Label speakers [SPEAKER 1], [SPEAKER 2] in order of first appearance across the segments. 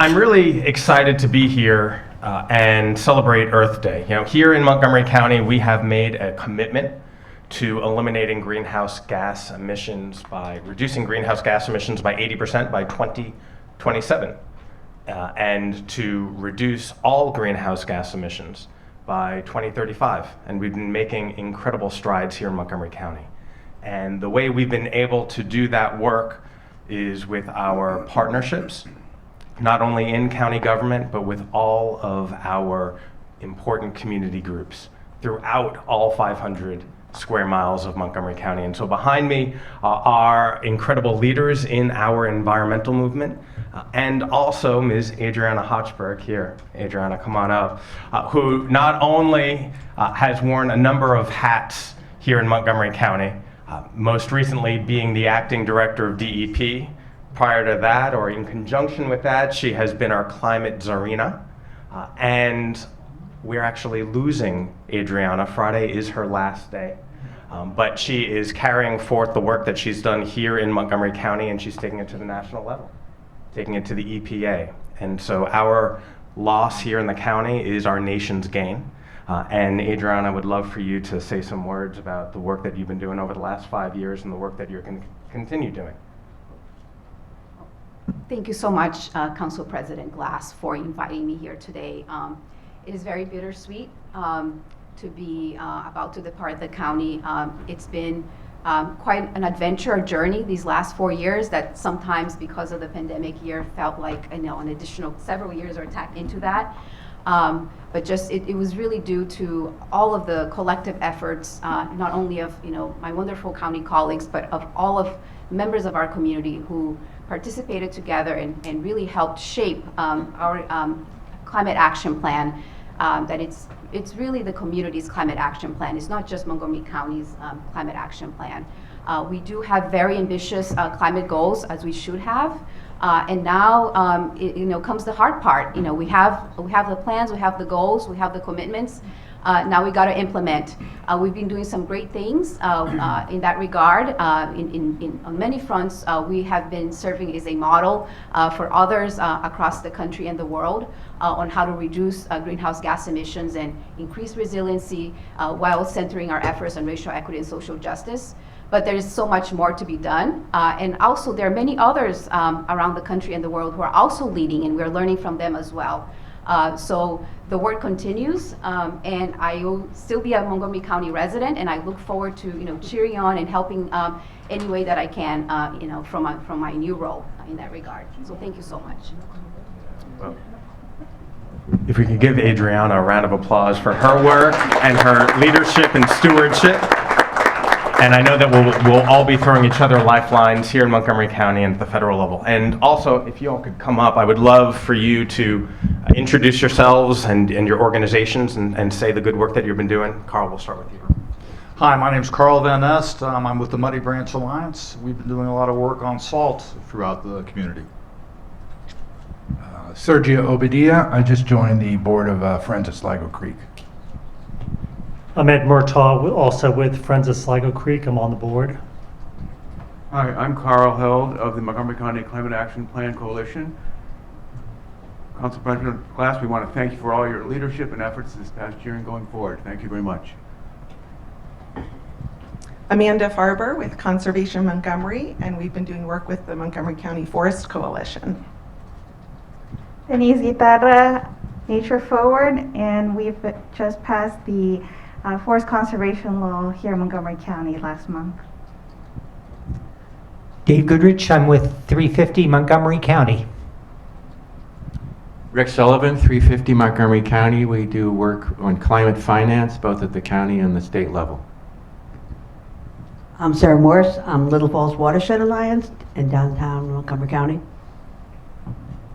[SPEAKER 1] I'm really excited to be here and celebrate Earth Day. You know, here in Montgomery County, we have made a commitment to eliminating greenhouse gas emissions by reducing greenhouse gas emissions by 80% by 2027, and to reduce all greenhouse gas emissions by 2035. And we've been making incredible strides here in Montgomery County. And the way we've been able to do that work is with our partnerships, not only in county government, but with all of our important community groups throughout all 500 square miles of Montgomery County. And so behind me are incredible leaders in our environmental movement, and also Ms. Adriana Hochberg here. Adriana, come on up, who not only has worn a number of hats here in Montgomery County, most recently being the acting director of DEP. Prior to that, or in conjunction with that, she has been our climate czarina, and we're actually losing Adriana. Friday is her last day, but she is carrying forth the work that she's done here in Montgomery County, and she's taking it to the national level, taking it to the EPA. And so our loss here in the county is our nation's gain. And Adriana, I would love for you to say some words about the work that you've been doing over the last 5 years and the work that you're going to continue doing.
[SPEAKER 2] Thank you so much, Council President Glass, for inviting me here today. It is very bittersweet to be about to depart the county. It's been quite an adventure, a journey these last 4 years that sometimes, because of the pandemic year, felt like an additional several years are tacked into that. But just it was really due to all of the collective efforts, not only of my wonderful county colleagues, but of all of members of our community who participated together and really helped shape our climate action plan. That it's really the community's climate action plan. It's not just Montgomery County's climate action plan. We do have very ambitious climate goals, as we should have. And now, comes the hard part. We have the plans, we have the goals, we have the commitments. Now we got to implement. We've been doing some great things in that regard. On many fronts, we have been serving as a model for others across the country and the world on how to reduce greenhouse gas emissions and increase resiliency while centering our efforts on racial equity and social justice. But there is so much more to be done. And also there are many others around the country and the world who are also leading, and we're learning from them as well. So the work continues, and I will still be a Montgomery County resident, and I look forward to cheering on and helping any way that I can, from my new role in that regard. So thank you so much.
[SPEAKER 1] Well, if we could give Adriana a round of applause for her work and her leadership and stewardship. And I know that we'll all be throwing each other lifelines here in Montgomery County and at the federal level. And also, if you all could come up, I would love for you to introduce yourselves and your organizations and say the good work that you've been doing. Carl, we'll start with you.
[SPEAKER 3] Hi, my name is Carl Van Nest. I'm with the Muddy Branch Alliance. We've been doing a lot of work on salt throughout the community.
[SPEAKER 4] Sergio Obadia. I just joined the board of Friends of Sligo Creek.
[SPEAKER 5] Ahmed Murtaugh, also with Friends of Sligo Creek. I'm on the board.
[SPEAKER 6] Hi, I'm Carl Held of the Montgomery County Climate Action Plan Coalition. Council President Glass, we want to thank you for all your leadership and efforts this past year and going forward. Thank you very much.
[SPEAKER 7] Amanda Farber with Conservation Montgomery, and we've been doing work with the Montgomery County Forest Coalition.
[SPEAKER 8] Denise Guitarra, Nature Forward, and we've just passed the forest conservation law here in Montgomery County last month.
[SPEAKER 9] Dave Goodrich, I'm with 350 Montgomery County.
[SPEAKER 10] Rick Sullivan, 350 Montgomery County. We do work on climate finance, both at the county and the state level.
[SPEAKER 11] I'm Sarah Morris. I'm Little Falls Watershed Alliance in downtown Montgomery County.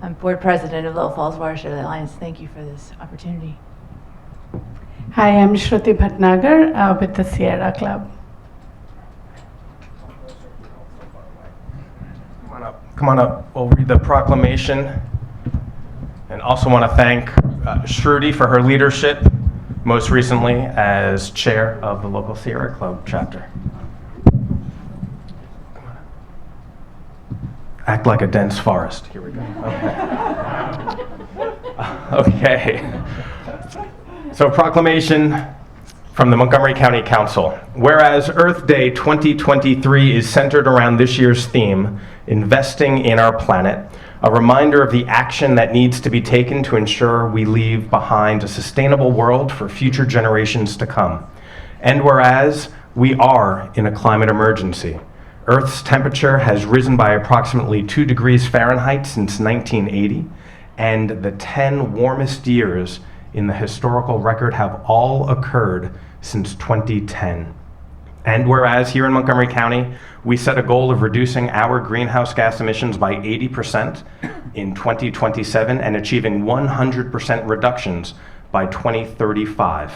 [SPEAKER 12] I'm board president of Little Falls Watershed Alliance. Thank you for this opportunity.
[SPEAKER 13] Hi, I'm Shruti Bhatnagar with the Sierra Club.
[SPEAKER 1] Come on up. We'll read the proclamation. And also want to thank Shruti for her leadership, most recently as chair of the local Sierra Club chapter. Act like a dense forest. Here we go. Okay. Okay. So proclamation from the Montgomery County Council. Whereas Earth Day 2023 is centered around this year's theme, investing in our planet, a reminder of the action that needs to be taken to ensure we leave behind a sustainable world for future generations to come. And whereas we are in a climate emergency, Earth's temperature has risen by approximately 2 degrees Fahrenheit since 1980, and the 10 warmest years in the historical record have all occurred since 2010. And whereas here in Montgomery County, we set a goal of reducing our greenhouse gas emissions by 80% in 2027 and achieving 100% reductions by 2035.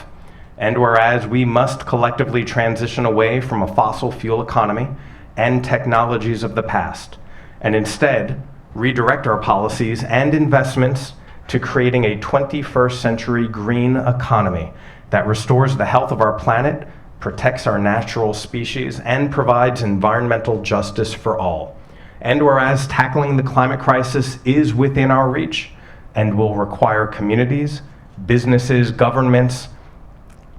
[SPEAKER 1] And whereas we must collectively transition away from a fossil fuel economy and technologies of the past, and instead redirect our policies and investments to creating a 21st century green economy that restores the health of our planet, protects our natural species, and provides environmental justice for all. And whereas tackling the climate crisis is within our reach and will require communities, businesses, governments,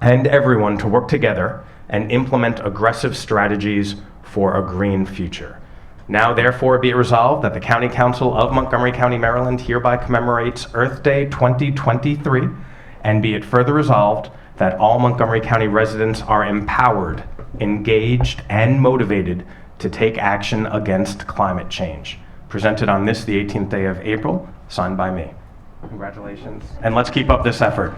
[SPEAKER 1] and everyone to work together and implement aggressive strategies for a green future. Now, therefore, be it resolved that the County Council of Montgomery County, Maryland hereby commemorates Earth Day 2023, and be it further resolved that all Montgomery County residents are empowered, engaged, and motivated to take action against climate change. Presented on this, the 18th day of April, signed by me. Congratulations, and let's keep up this effort.